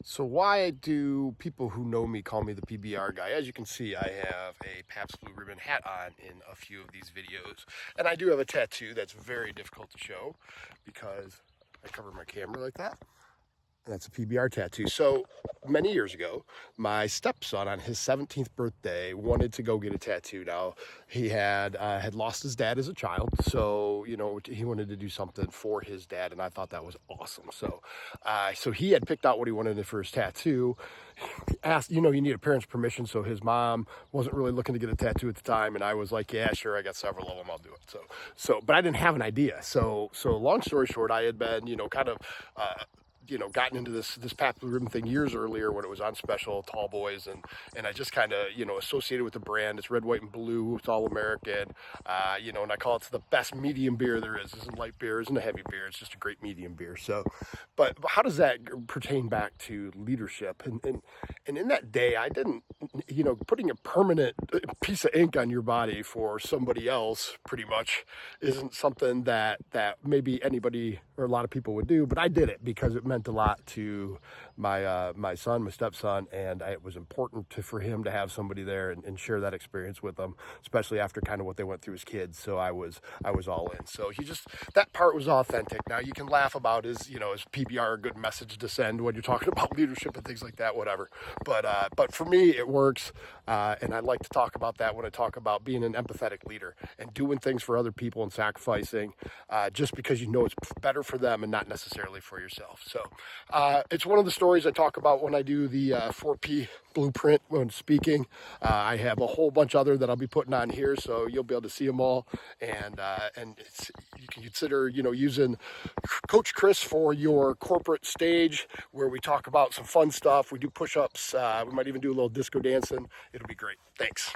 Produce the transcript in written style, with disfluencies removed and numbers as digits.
So why do people who know me call me the PBR guy? As you can see, I have a Pabst Blue Ribbon hat on in a few of these videos. And I do have a tattoo that's very difficult to show because I cover my camera like that. And that's a PBR tattoo. So many years ago, my stepson on his 17th birthday wanted to go get a tattoo. Now he had lost his dad as a child, so he wanted to do something for his dad, and I thought that was awesome. So he had picked out what he wanted for his tattoo. Asked, you need a parent's permission, so his mom wasn't really looking to get a tattoo at the time, and I was like, yeah, sure, I got several of them, I'll do it. But I didn't have an idea. So long story short, I had been, kind of. Gotten into this Pabst Blue Ribbon thing years earlier when it was on special, Tall Boys, and I just kind of, associated with the brand. It's red, white, and blue. It's all American, and I call it the best medium beer there is. It isn't light beer, isn't a heavy beer. It's just a great medium beer. So, but how does that pertain back to leadership? And in that day, I didn't, putting a permanent piece of ink on your body for somebody else pretty much isn't something that maybe anybody or a lot of people would do, but I did it because it meant a lot to my stepson, and it was important for him to have somebody there and share that experience with them, especially after kind of what they went through as kids. So I was all in. So that part was authentic. Now you can laugh about is PBR a good message to send when you're talking about leadership and things like that, whatever. But for me, it works, and I like to talk about that when I talk about being an empathetic leader and doing things for other people and sacrificing just because it's better for them and not necessarily for yourself. So it's one of the stories I talk about when I do the 4P blueprint when speaking. I have a whole bunch other that I'll be putting on here, so you'll be able to see them all. And you can consider using Coach Chris for your corporate stage, where we talk about some fun stuff. We do push-ups. We might even do a little disco dancing. It'll be great. Thanks.